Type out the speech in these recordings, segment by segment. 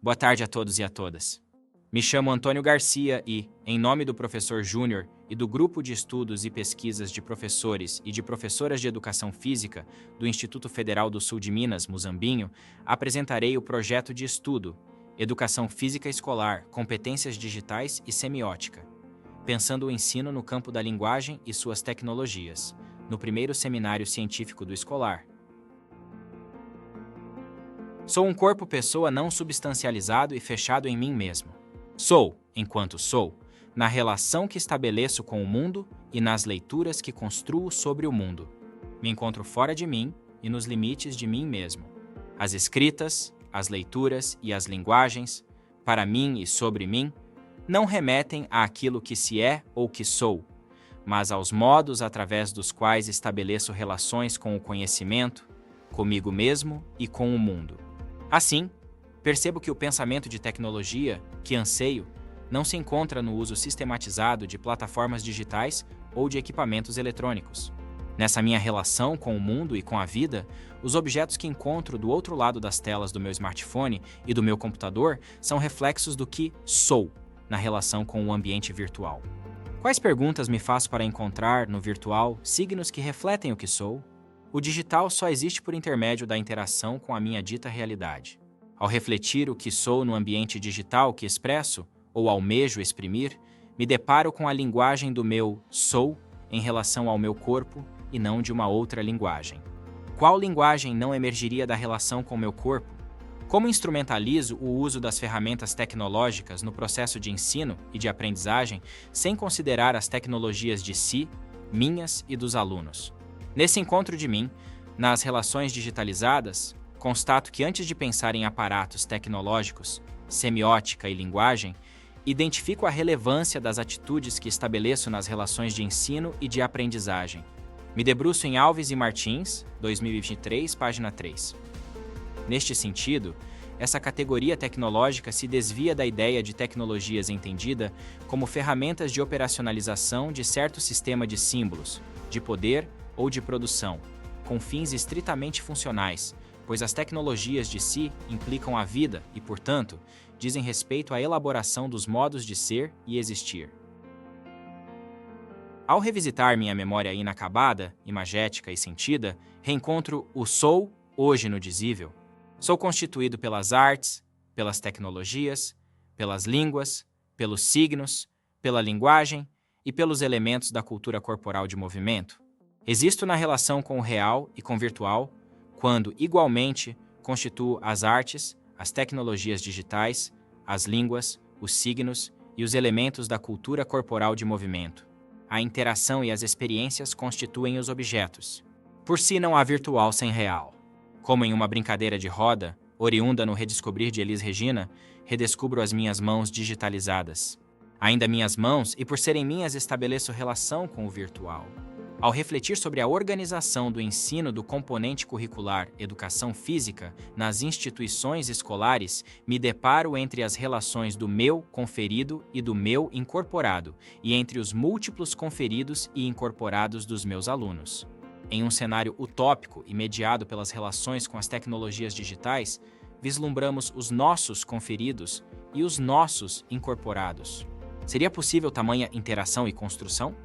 Boa tarde a todos e a todas. Me chamo Antônio Garcia e, em nome do professor Júnior e do Grupo de Estudos e Pesquisas de Professores e de Professoras de Educação Física do Instituto Federal do Sul de Minas, Muzambinho, apresentarei o projeto de estudo Educação Física Escolar, Competências Digitais e Semiótica, pensando o ensino no campo da linguagem e suas tecnologias, no primeiro seminário científico do escolar. Sou um corpo-pessoa não substancializado e fechado em mim mesmo. Sou, enquanto sou, na relação que estabeleço com o mundo e nas leituras que construo sobre o mundo. Me encontro fora de mim e nos limites de mim mesmo. As escritas, as leituras e as linguagens, para mim e sobre mim, não remetem àquilo que se é ou que sou, mas aos modos através dos quais estabeleço relações com o conhecimento, comigo mesmo e com o mundo. Assim, percebo que o pensamento de tecnologia, que anseio, não se encontra no uso sistematizado de plataformas digitais ou de equipamentos eletrônicos. Nessa minha relação com o mundo e com a vida, os objetos que encontro do outro lado das telas do meu smartphone e do meu computador são reflexos do que sou na relação com o ambiente virtual. Quais perguntas me faço para encontrar, no virtual, signos que refletem o que sou? O digital só existe por intermédio da interação com a minha dita realidade. Ao refletir o que sou no ambiente digital que expresso, ou almejo exprimir, me deparo com a linguagem do meu sou em relação ao meu corpo e não de uma outra linguagem. Qual linguagem não emergiria da relação com o meu corpo? Como instrumentalizo o uso das ferramentas tecnológicas no processo de ensino e de aprendizagem sem considerar as tecnologias de si, minhas e dos alunos? Nesse encontro de mim, nas relações digitalizadas, constato que antes de pensar em aparatos tecnológicos, semiótica e linguagem, identifico a relevância das atitudes que estabeleço nas relações de ensino e de aprendizagem. Me debruço em Alves e Martins, 2023, página 3. Neste sentido, essa categoria tecnológica se desvia da ideia de tecnologias entendida como ferramentas de operacionalização de certo sistema de símbolos, de poder ou de produção, com fins estritamente funcionais, pois as tecnologias de si implicam a vida e, portanto, dizem respeito à elaboração dos modos de ser e existir. Ao revisitar minha memória inacabada, imagética e sentida, reencontro o sou hoje no dizível. Sou constituído pelas artes, pelas tecnologias, pelas línguas, pelos signos, pela linguagem e pelos elementos da cultura corporal de movimento. Existo na relação com o real e com o virtual, quando, igualmente, constituo as artes, as tecnologias digitais, as línguas, os signos e os elementos da cultura corporal de movimento. A interação e as experiências constituem os objetos. Por si não há virtual sem real. Como em uma brincadeira de roda, oriunda no redescobrir de Elis Regina, redescubro as minhas mãos digitalizadas. Ainda minhas mãos, e por serem minhas, estabeleço relação com o virtual. Ao refletir sobre a organização do ensino do componente curricular Educação Física nas instituições escolares, me deparo entre as relações do meu conferido e do meu incorporado, e entre os múltiplos conferidos e incorporados dos meus alunos. Em um cenário utópico e mediado pelas relações com as tecnologias digitais, vislumbramos os nossos conferidos e os nossos incorporados. Seria possível tamanha interação e construção?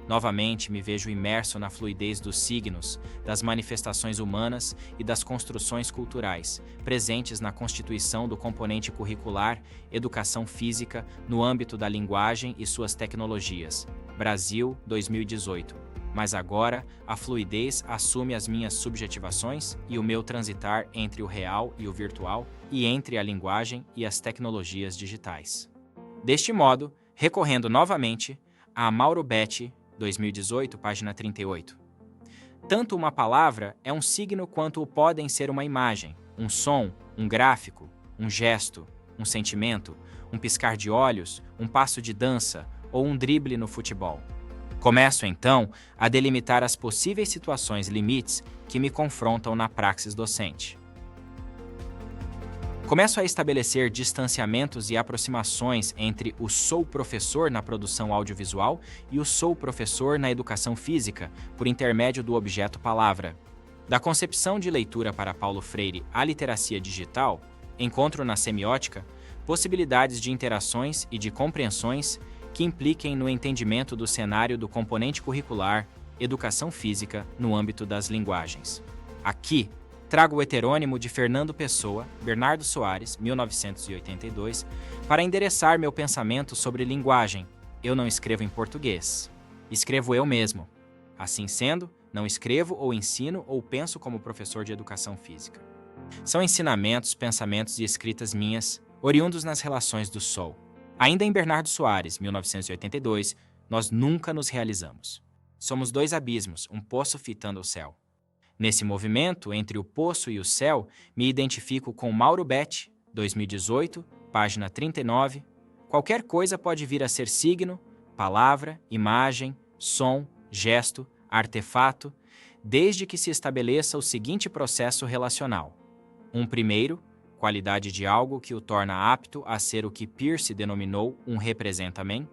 Novamente me vejo imerso na fluidez dos signos, das manifestações humanas e das construções culturais, presentes na constituição do componente curricular Educação Física no âmbito da linguagem e suas tecnologias. Brasil, 2018. Mas agora, a fluidez assume as minhas subjetivações e o meu transitar entre o real e o virtual e entre a linguagem e as tecnologias digitais. Deste modo, recorrendo novamente a Mauro Betti, 2018, página 38. Tanto uma palavra é um signo quanto o podem ser uma imagem, um som, um gráfico, um gesto, um sentimento, um piscar de olhos, um passo de dança ou um drible no futebol. Começo, então, a delimitar as possíveis situações limites que me confrontam na praxis docente. Começo a estabelecer distanciamentos e aproximações entre o sou professor na produção audiovisual e o sou professor na educação física, por intermédio do objeto palavra. Da concepção de leitura para Paulo Freire à literacia digital, encontro na semiótica possibilidades de interações e de compreensões que impliquem no entendimento do cenário do componente curricular Educação Física no âmbito das linguagens. Aqui, trago o heterônimo de Fernando Pessoa, Bernardo Soares, 1982, para endereçar meu pensamento sobre linguagem. Eu não escrevo em português. Escrevo eu mesmo. Assim sendo, não escrevo ou ensino ou penso como professor de educação física. São ensinamentos, pensamentos e escritas minhas, oriundos nas relações do Sol. Ainda em Bernardo Soares, 1982, nós nunca nos realizamos. Somos dois abismos, um poço fitando o céu. Nesse movimento, entre o poço e o céu, me identifico com Mauro Betti, 2018, página 39. Qualquer coisa pode vir a ser signo, palavra, imagem, som, gesto, artefato, desde que se estabeleça o seguinte processo relacional. Um primeiro, qualidade de algo que o torna apto a ser o que Peirce denominou um representamen,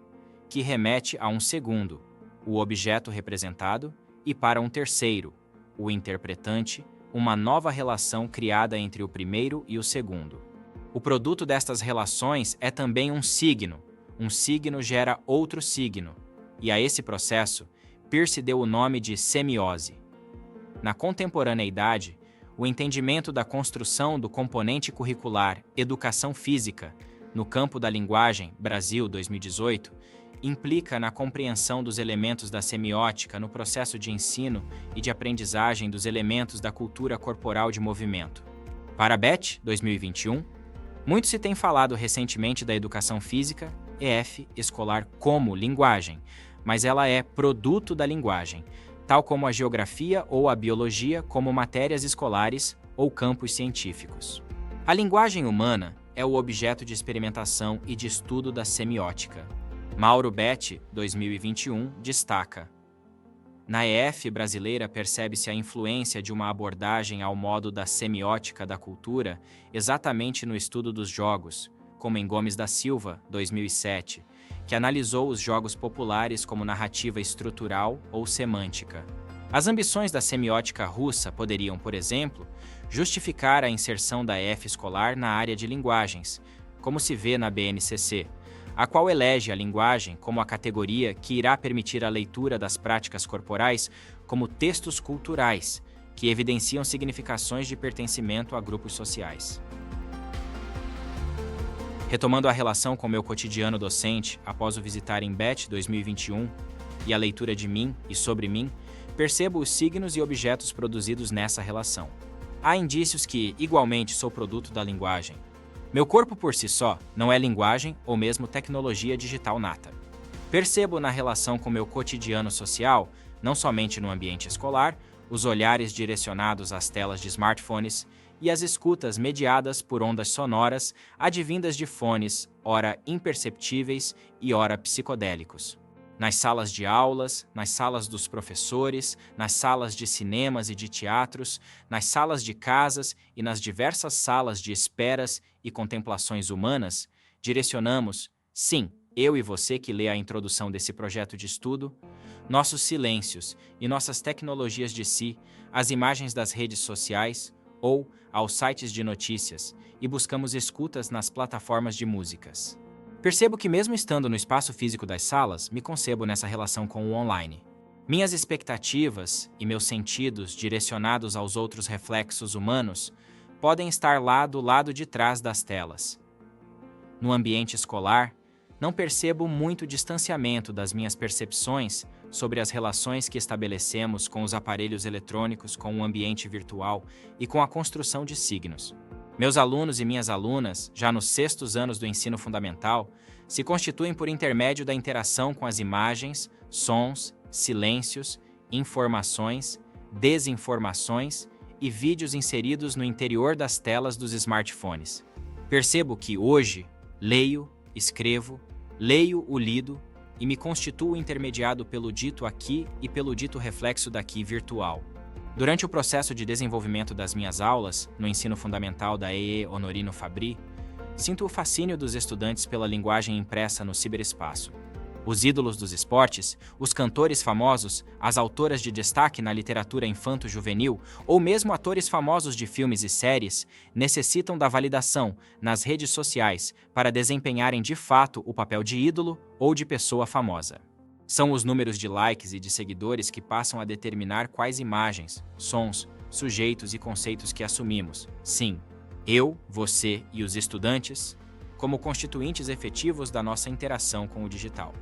que remete a um segundo, o objeto representado, e para um terceiro, o interpretante, uma nova relação criada entre o primeiro e o segundo. O produto destas relações é também um signo gera outro signo, e a esse processo, Peirce deu o nome de semiose. Na contemporaneidade, o entendimento da construção do componente curricular Educação Física, no campo da linguagem, Brasil 2018, implica na compreensão dos elementos da semiótica no processo de ensino e de aprendizagem dos elementos da cultura corporal de movimento. Para Betti, 2021, muito se tem falado recentemente da educação física, EF, escolar como linguagem, mas ela é produto da linguagem, tal como a geografia ou a biologia como matérias escolares ou campos científicos. A linguagem humana é o objeto de experimentação e de estudo da semiótica. Mauro Betti, 2021, destaca: na EF brasileira percebe-se a influência de uma abordagem ao modo da semiótica da cultura exatamente no estudo dos jogos, como em Gomes da Silva, 2007, que analisou os jogos populares como narrativa estrutural ou semântica. As ambições da semiótica russa poderiam, por exemplo, justificar a inserção da EF escolar na área de linguagens, como se vê na BNCC, a qual elege a linguagem como a categoria que irá permitir a leitura das práticas corporais como textos culturais, que evidenciam significações de pertencimento a grupos sociais. Retomando a relação com meu cotidiano docente após o visitar em Betti 2021 e a leitura de mim e sobre mim, percebo os signos e objetos produzidos nessa relação. Há indícios que, igualmente, sou produto da linguagem. Meu corpo por si só não é linguagem ou mesmo tecnologia digital nata. Percebo na relação com meu cotidiano social, não somente no ambiente escolar, os olhares direcionados às telas de smartphones e as escutas mediadas por ondas sonoras advindas de fones, ora imperceptíveis e ora psicodélicos. Nas salas de aulas, nas salas dos professores, nas salas de cinemas e de teatros, nas salas de casas e nas diversas salas de esperas e contemplações humanas, direcionamos, sim, eu e você que lê a introdução desse projeto de estudo, nossos silêncios e nossas tecnologias de si, às imagens das redes sociais ou aos sites de notícias e buscamos escutas nas plataformas de músicas. Percebo que mesmo estando no espaço físico das salas, me concebo nessa relação com o online. Minhas expectativas e meus sentidos direcionados aos outros reflexos humanos podem estar lá do lado de trás das telas. No ambiente escolar, não percebo muito distanciamento das minhas percepções sobre as relações que estabelecemos com os aparelhos eletrônicos, com o ambiente virtual e com a construção de signos. Meus alunos e minhas alunas, já nos 6º anos do ensino fundamental, se constituem por intermédio da interação com as imagens, sons, silêncios, informações, desinformações e vídeos inseridos no interior das telas dos smartphones. Percebo que hoje leio, escrevo, leio o lido e me constituo intermediado pelo dito aqui e pelo dito reflexo daqui virtual. Durante o processo de desenvolvimento das minhas aulas, no ensino fundamental da EE Honorino Fabri, sinto o fascínio dos estudantes pela linguagem impressa no ciberespaço. Os ídolos dos esportes, os cantores famosos, as autoras de destaque na literatura infanto-juvenil ou mesmo atores famosos de filmes e séries necessitam da validação nas redes sociais para desempenharem de fato o papel de ídolo ou de pessoa famosa. São os números de likes e de seguidores que passam a determinar quais imagens, sons, sujeitos e conceitos que assumimos. Sim, eu, você e os estudantes, como constituintes efetivos da nossa interação com o digital.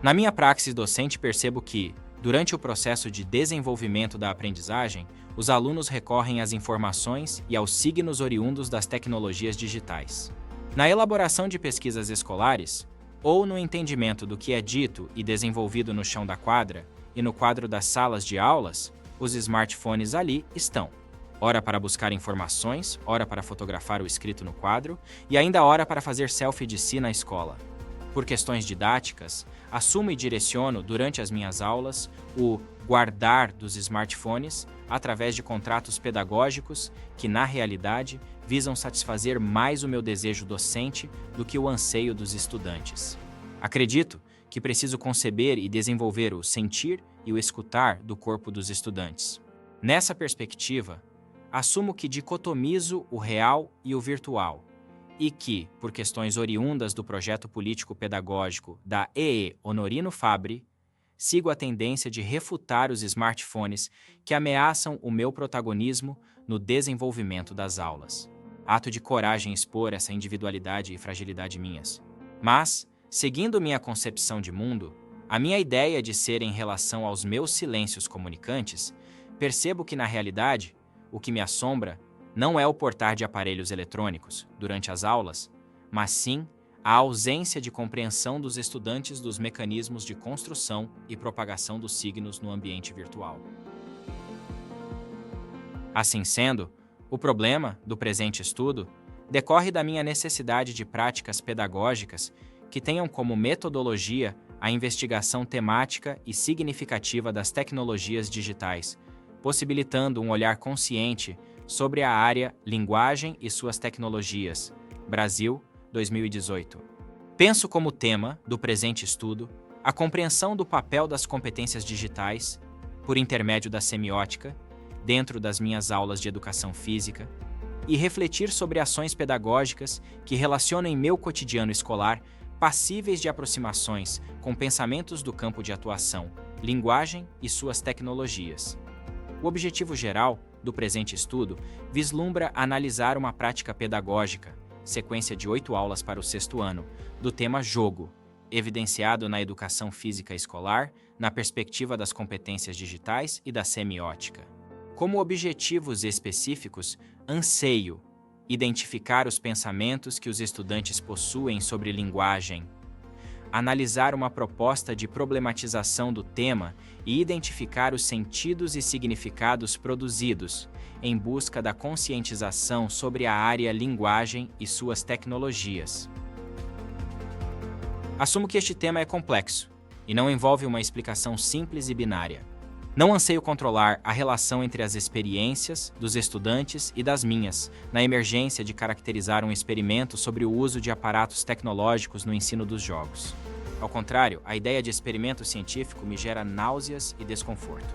Na minha praxis docente, percebo que, durante o processo de desenvolvimento da aprendizagem, os alunos recorrem às informações e aos signos oriundos das tecnologias digitais. Na elaboração de pesquisas escolares, ou no entendimento do que é dito e desenvolvido no chão da quadra e no quadro das salas de aulas, os smartphones ali estão. Ora para buscar informações, ora para fotografar o escrito no quadro e ainda ora para fazer selfie de si na escola. Por questões didáticas, assumo e direciono durante as minhas aulas o guardar dos smartphones através de contratos pedagógicos que, na realidade, visam satisfazer mais o meu desejo docente do que o anseio dos estudantes. Acredito que preciso conceber e desenvolver o sentir e o escutar do corpo dos estudantes. Nessa perspectiva, assumo que dicotomizo o real e o virtual, e que, por questões oriundas do projeto político-pedagógico da EE Honorino Fabbri, sigo a tendência de refutar os smartphones que ameaçam o meu protagonismo no desenvolvimento das aulas. Ato de coragem expor essa individualidade e fragilidade minhas. Mas, seguindo minha concepção de mundo, a minha ideia de ser em relação aos meus silêncios comunicantes, percebo que, na realidade, o que me assombra não é o portar de aparelhos eletrônicos durante as aulas, mas sim a ausência de compreensão dos estudantes dos mecanismos de construção e propagação dos signos no ambiente virtual. Assim sendo, o problema do presente estudo decorre da minha necessidade de práticas pedagógicas que tenham como metodologia a investigação temática e significativa das tecnologias digitais, possibilitando um olhar consciente sobre a área Linguagem e suas tecnologias, Brasil, 2018. Penso como tema do presente estudo a compreensão do papel das competências digitais, por intermédio da semiótica, dentro das minhas aulas de educação física, e refletir sobre ações pedagógicas que relacionem meu cotidiano escolar passíveis de aproximações com pensamentos do campo de atuação, linguagem e suas tecnologias. O objetivo geral do presente estudo vislumbra analisar uma prática pedagógica, sequência de 8 aulas para o 6º ano, do tema jogo, evidenciado na educação física escolar, na perspectiva das competências digitais e da semiótica. Como objetivos específicos, anseio identificar os pensamentos que os estudantes possuem sobre linguagem, analisar uma proposta de problematização do tema e identificar os sentidos e significados produzidos, em busca da conscientização sobre a área linguagem e suas tecnologias. Assumo que este tema é complexo e não envolve uma explicação simples e binária. Não anseio controlar a relação entre as experiências dos estudantes e das minhas, na emergência de caracterizar um experimento sobre o uso de aparatos tecnológicos no ensino dos jogos. Ao contrário, a ideia de experimento científico me gera náuseas e desconforto.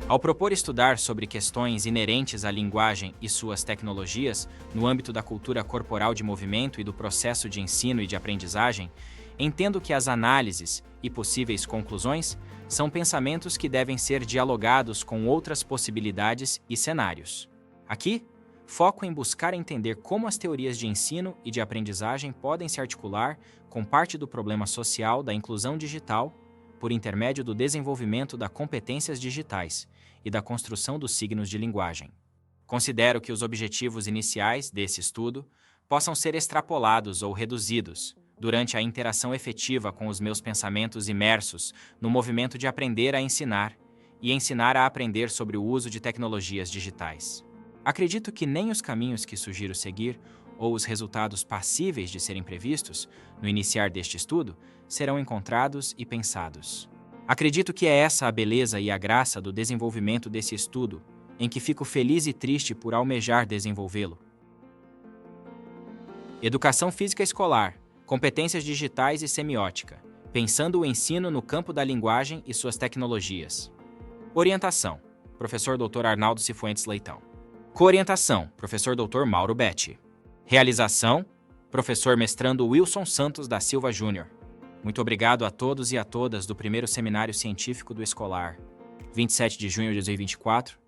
Ao propor estudar sobre questões inerentes à linguagem e suas tecnologias, no âmbito da cultura corporal de movimento e do processo de ensino e de aprendizagem, entendo que as análises e possíveis conclusões são pensamentos que devem ser dialogados com outras possibilidades e cenários. Aqui, foco em buscar entender como as teorias de ensino e de aprendizagem podem se articular com parte do problema social da inclusão digital por intermédio do desenvolvimento das competências digitais e da construção dos signos de linguagem. Considero que os objetivos iniciais desse estudo possam ser extrapolados ou reduzidos durante a interação efetiva com os meus pensamentos imersos no movimento de aprender a ensinar e ensinar a aprender sobre o uso de tecnologias digitais. Acredito que nem os caminhos que sugiro seguir ou os resultados passíveis de serem previstos no iniciar deste estudo serão encontrados e pensados. Acredito que é essa a beleza e a graça do desenvolvimento desse estudo, em que fico feliz e triste por almejar desenvolvê-lo. Educação física escolar, competências digitais e semiótica, Pensando o ensino no campo da linguagem e suas tecnologias. Orientação: Professor Dr. Arnaldo Cifuentes Leitão. Coorientação: Professor Dr. Mauro Betti. Realização: Professor Mestrando Wilson Santos da Silva Júnior. Muito obrigado a todos e a todas do primeiro Seminário Científico do Escolar, 27 de junho de 2024,